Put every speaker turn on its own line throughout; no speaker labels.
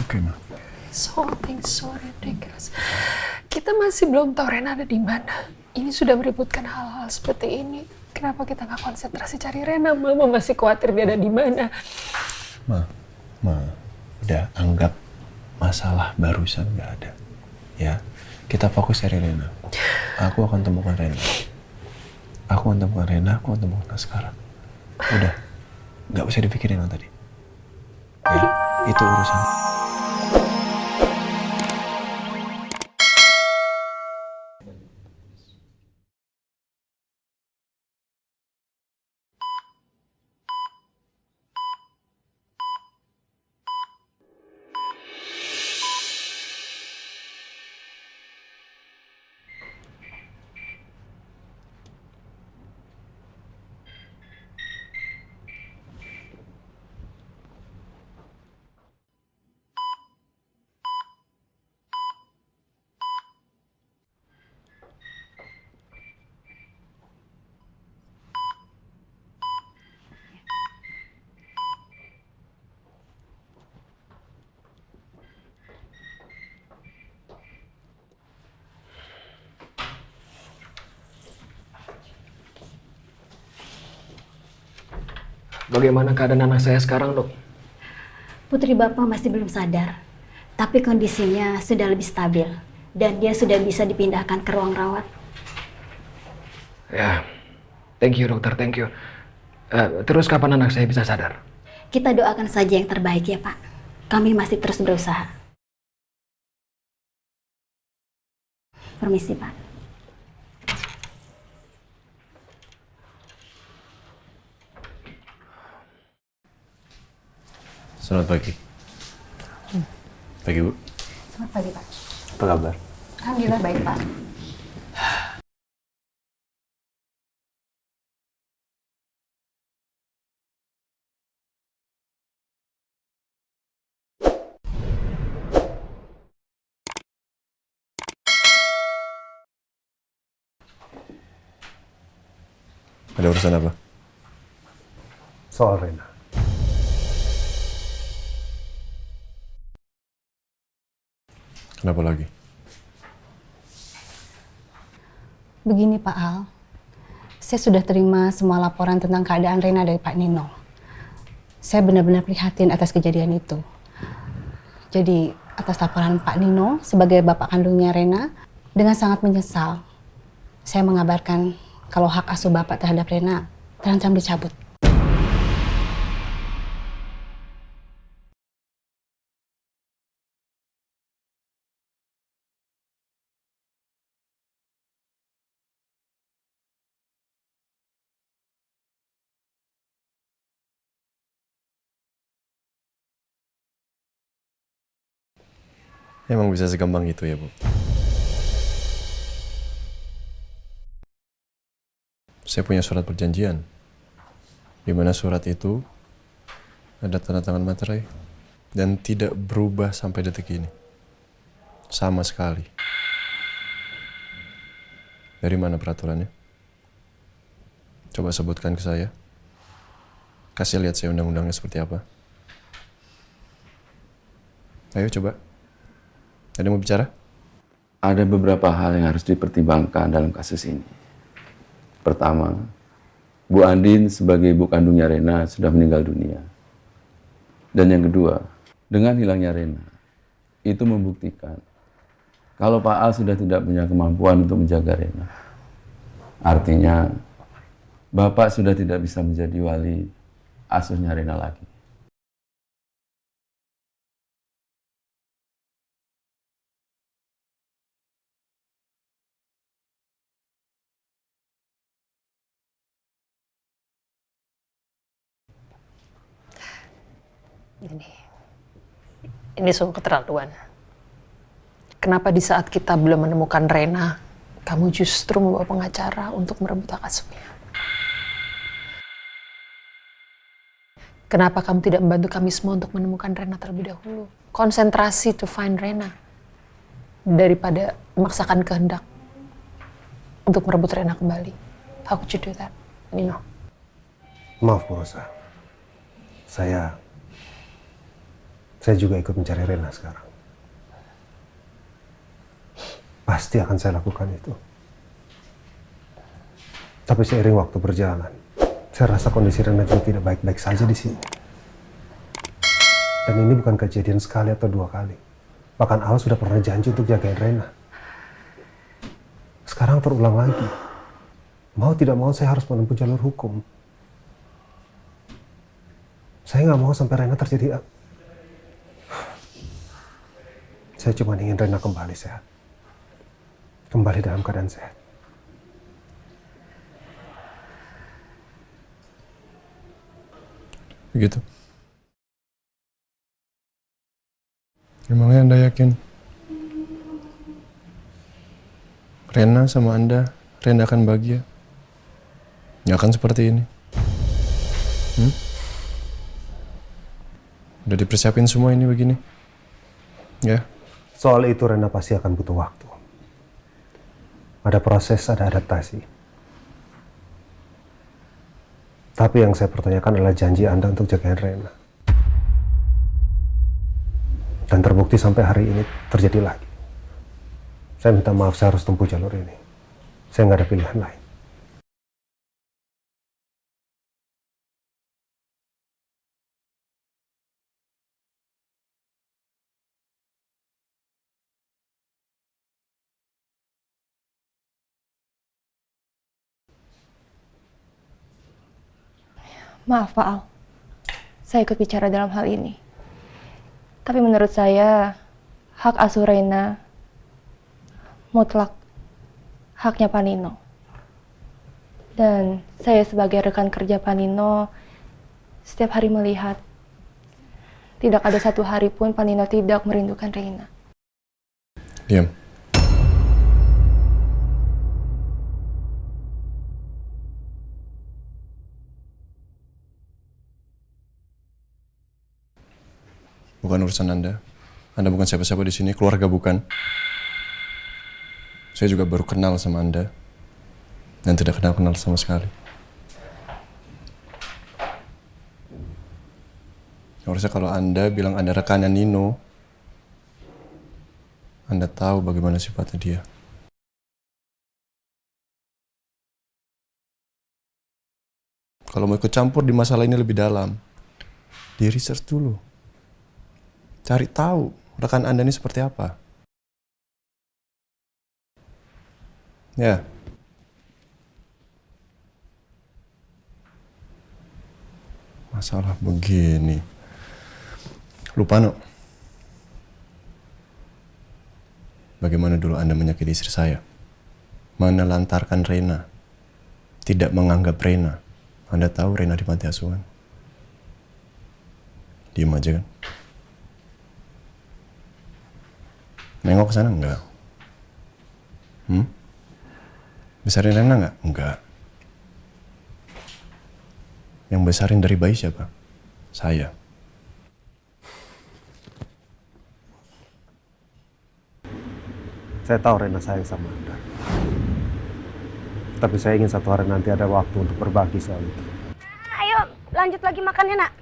Okay, Ma.
Something so ridiculous. Kita masih belum tahu Rena ada di mana. Ini sudah meributkan hal-hal seperti ini. Kenapa kita nggak konsentrasi cari Rena? Mama masih khawatir dia ada di mana.
Ma, udah anggap masalah barusan nggak ada. Ya, kita fokus cari Rena. Aku akan temukan Rena. Aku akan temukan sekarang. Udah, nggak usah dipikirin yang tadi. Ya, itu urusan.
Bagaimana keadaan anak saya sekarang, Dok?
Putri Bapak masih belum sadar, tapi kondisinya sudah lebih stabil dan dia sudah bisa dipindahkan ke ruang rawat.
Ya, thank you dokter, thank you. Terus kapan anak saya bisa sadar?
Kita doakan saja yang terbaik ya Pak. Kami masih terus berusaha. Permisi Pak.
Selamat pagi. Pagi, Bu.
Selamat pagi Pak.
Apa kabar?
Alhamdulillah baik Pak.
Ada urusan apa?
Soal Rena.
Kenapa lagi?
Begini Pak Al, saya sudah terima semua laporan tentang keadaan Rena dari Pak Nino. Saya benar-benar prihatin atas kejadian itu. Jadi atas laporan Pak Nino sebagai bapak kandungnya Rena, dengan sangat menyesal, saya mengabarkan kalau hak asuh bapak terhadap Rena terancam dicabut.
Emang bisa segampang itu ya, Bu? Saya punya surat perjanjian. Di mana surat itu ada tanda tangan materai dan tidak berubah sampai detik ini. Sama sekali. Dari mana peraturannya? Coba sebutkan ke saya. Kasih lihat saya undang-undangnya seperti apa. Ayo coba. Ada mau bicara?
Ada beberapa hal yang harus dipertimbangkan dalam kasus ini. Pertama, Bu Andin sebagai ibu kandungnya Rena sudah meninggal dunia. Dan yang kedua, dengan hilangnya Rena, itu membuktikan kalau Pak Al sudah tidak punya kemampuan untuk menjaga Rena. Artinya, Bapak sudah tidak bisa menjadi wali asuhnya Rena lagi.
Ini sungguh keterlaluan. Kenapa di saat kita belum menemukan Rena, kamu justru membawa pengacara untuk merebut hak asuhnya? Kenapa kamu tidak membantu kami semua untuk menemukan Rena terlebih dahulu? Konsentrasi to find Rena. Daripada memaksakan kehendak untuk merebut Rena kembali. How could you do that, Nino?
Maaf Bu Rosa. Saya Saya juga ikut mencari Rena sekarang. Pasti akan saya lakukan itu. Tapi seiring waktu berjalan, saya rasa kondisi Rena juga tidak baik-baik saja di sini. Dan ini bukan kejadian sekali atau dua kali. Bahkan Al sudah pernah janji untuk jagain Rena. Sekarang terulang lagi. Mau tidak mau saya harus menempuh jalur hukum. Saya nggak mau sampai Rena terjadi. Saya cuma ingin Rena kembali sehat. Kembali dalam keadaan sehat.
Begitu. Emangnya Anda yakin? Rena sama Anda, Rena akan bahagia? Nggak akan seperti ini. Udah dipersiapin semua ini begini? Ya?
Soal itu Rena pasti akan butuh waktu. Ada proses, ada adaptasi. Tapi yang saya pertanyakan adalah janji Anda untuk jagain Rena. Dan terbukti sampai hari ini terjadi lagi. Saya minta maaf, saya harus tempuh jalur ini. Saya nggak ada pilihan lain.
Maaf Pak Al, saya ikut bicara dalam hal ini. Tapi menurut saya, hak asuh Rena mutlak haknya Pak Nino. Dan saya sebagai rekan kerja Pak Nino, setiap hari melihat tidak ada satu hari pun Pak Nino tidak merindukan Rena.
Diam. Bukan urusan Anda. Anda bukan siapa-siapa di sini, keluarga bukan. Saya juga baru kenal sama Anda. Dan tidak kenal-kenal sama sekali. Harusnya kalau Anda bilang Anda rekannya Nino, Anda tahu bagaimana sifatnya dia. Kalau mau ikut campur di masalah ini lebih dalam, di research dulu. Cari tahu rekan Anda ini seperti apa. Ya. Masalah begini. Lupa, no. Bagaimana dulu Anda menyakiti istri saya? Menelantarkan Rena. Tidak menganggap Rena. Anda tahu Rena di panti asuhan. Diam aja kan? Nengok ke sana enggak? Besarin Rena enggak? Enggak. Yang besarin dari bayi siapa? Saya.
Saya tahu Rena sayang sama Anda. Tapi saya ingin satu hari nanti ada waktu untuk berbagi soal itu.
Ayo, lanjut lagi makannya, Nak.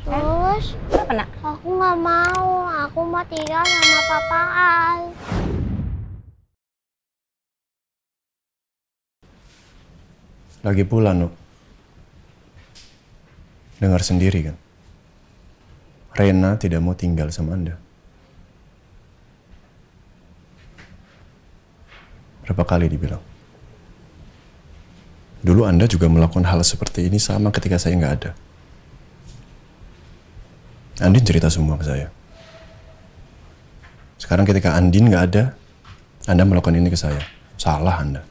Terus,
Kenapa, Nak?
aku nggak mau. Aku mau tinggal sama Papa Al.
Lagi pula, Nuk. Dengar sendiri kan? Rena tidak mau tinggal sama Anda. Berapa kali dibilang? Dulu Anda juga melakukan hal seperti ini sama ketika saya nggak ada. Andin cerita semua ke saya. Sekarang ketika Andin nggak ada, Anda melakukan ini ke saya. Salah Anda.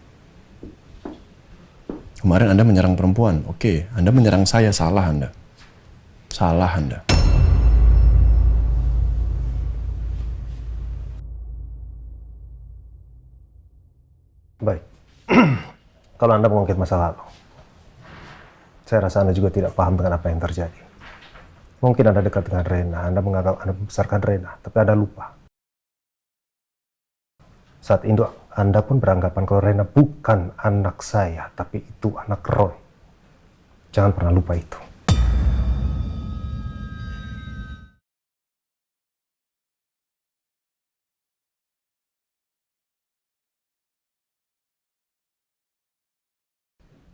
Kemarin Anda menyerang perempuan. Oke, Anda menyerang saya. Salah Anda. Salah Anda.
Baik. Kalau Anda mengungkit masa lalu, saya rasa Anda juga tidak paham dengan apa yang terjadi. Mungkin Anda dekat dengan Rena, Anda menganggap Anda membesarkan Rena, tapi Anda lupa. Saat itu Anda pun beranggapan kalau Rena bukan anak saya, tapi itu anak Roy. Jangan pernah lupa itu.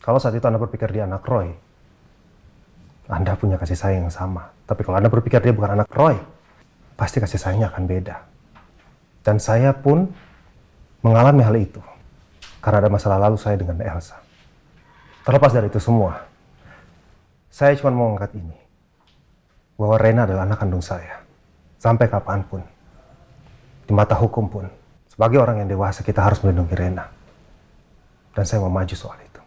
Kalau saat itu Anda berpikir dia anak Roy, Anda punya kasih sayang yang sama. Tapi kalau Anda berpikir dia bukan anak Roy, pasti kasih sayangnya akan beda. Dan saya pun mengalami hal itu karena ada masalah lalu saya dengan Elsa. Terlepas dari itu semua, saya cuma mau angkat ini, bahwa Rena adalah anak kandung saya. Sampai kapanpun, di mata hukum pun, sebagai orang yang dewasa kita harus melindungi Rena. Dan saya mau maju soal itu.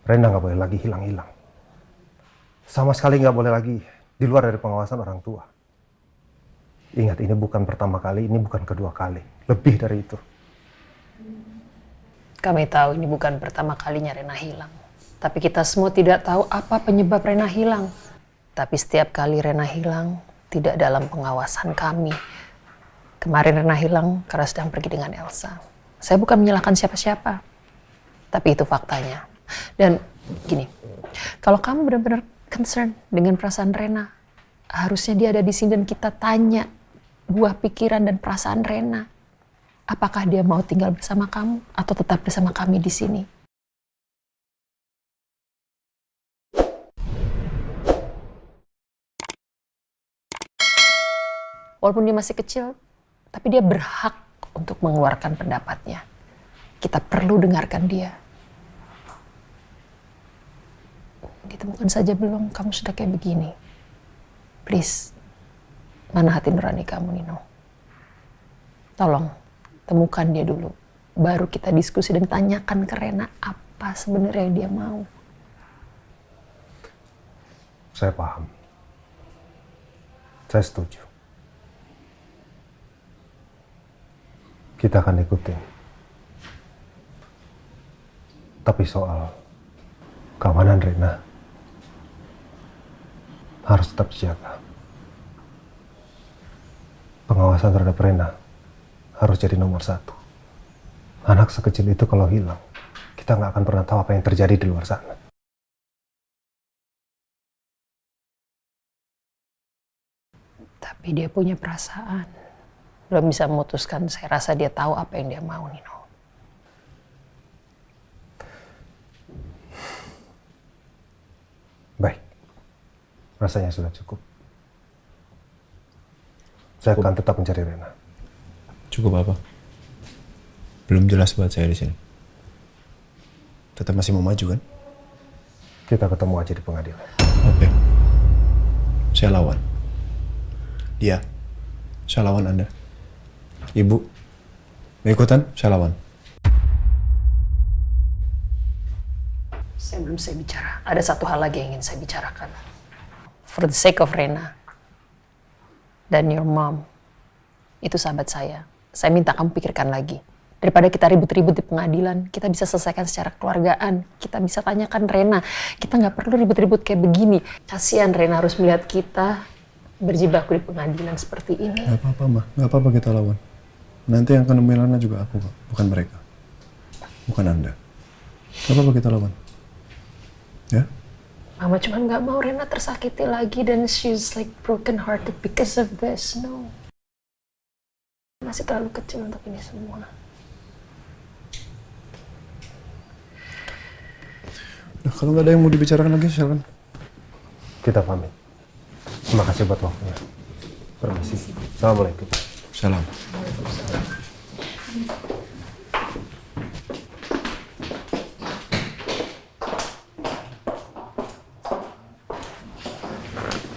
Rena nggak boleh lagi hilang-hilang. Sama sekali nggak boleh lagi di luar dari pengawasan orang tua. Ingat, ini bukan pertama kali, ini bukan kedua kali. Lebih dari itu.
Kami tahu ini bukan pertama kalinya Rena hilang. Tapi kita semua tidak tahu apa penyebab Rena hilang. Tapi setiap kali Rena hilang, tidak dalam pengawasan kami. Kemarin Rena hilang karena sedang pergi dengan Elsa. Saya bukan menyalahkan siapa-siapa. Tapi itu faktanya. Dan gini, kalau kamu benar-benar concern dengan perasaan Rena, harusnya dia ada di sini dan kita tanya buah pikiran dan perasaan Rena. Apakah dia mau tinggal bersama kamu atau tetap bersama kami di sini? Walaupun dia masih kecil, tapi dia berhak untuk mengeluarkan pendapatnya. Kita perlu dengarkan dia. Ditemukan saja belum kamu sudah kayak begini. Please, mana hati nurani kamu, Nino? Tolong, temukan dia dulu. Baru kita diskusi dan tanyakan ke Rena apa sebenarnya yang dia mau.
Saya paham. Saya setuju. Kita akan ikutin. Tapi soal keamanan Rena harus tetap dijaga. Pengawasan terhadap Rena harus jadi nomor 1. Anak sekecil itu kalau hilang, kita nggak akan pernah tahu apa yang terjadi di luar sana.
Tapi dia punya perasaan. Belum bisa memutuskan, saya rasa dia tahu apa yang dia mau, Nino.
Baik, rasanya sudah cukup. Saya akan tetap mencari Rena.
Cukup apa? Belum jelas buat saya di sini. Tetap masih mau maju kan?
Kita ketemu aja di pengadilan.
Oke. Saya lawan. Dia. Saya lawan Anda. Ibu. Mau ikutan? Saya lawan.
Saya belum saya bicara. Ada satu hal lagi yang ingin saya bicarakan. For the sake of Rena dan your mom, itu sahabat saya. Saya minta kamu pikirkan lagi. Daripada kita ribut-ribut di pengadilan, kita bisa selesaikan secara keluargaan. Kita bisa tanyakan Rena. Kita nggak perlu ribut-ribut kayak begini. Kasihan Rena harus melihat kita berjibaku di pengadilan seperti ini.
Gak apa-apa, Ma. Gak apa-apa kita lawan. Nanti yang akan nemuin Lana juga aku, kok. Bukan mereka. Bukan Anda. Gak apa-apa kita lawan. Ya?
Mama cuma nggak mau Rena tersakiti lagi dan she's like broken hearted because of this. No. Masih terlalu kecil untuk ini semua.
Nah, kalau nggak ada yang mau dibicarakan lagi, silakan.
Kita pamit. Terima kasih buat waktunya. Permisi. Assalamualaikum.
Salam.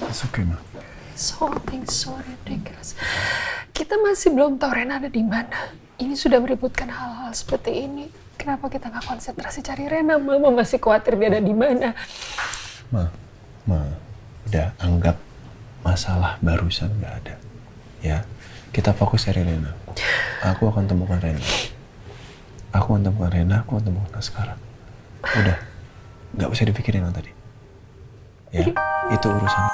It's okay, Ma.
Something so ridiculous. Kita masih belum tahu Rena ada di mana. Ini sudah meributkan hal-hal seperti ini. Kenapa kita nggak konsentrasi cari Rena? Mama masih khawatir dia ada di mana.
Ma, udah anggap masalah barusan nggak ada. Ya, kita fokus cari Rena. Aku akan temukan Rena. Aku akan temukan Rena, aku akan temukan sekarang. Udah, nggak usah dipikirin yang tadi. Ya, itu urusan.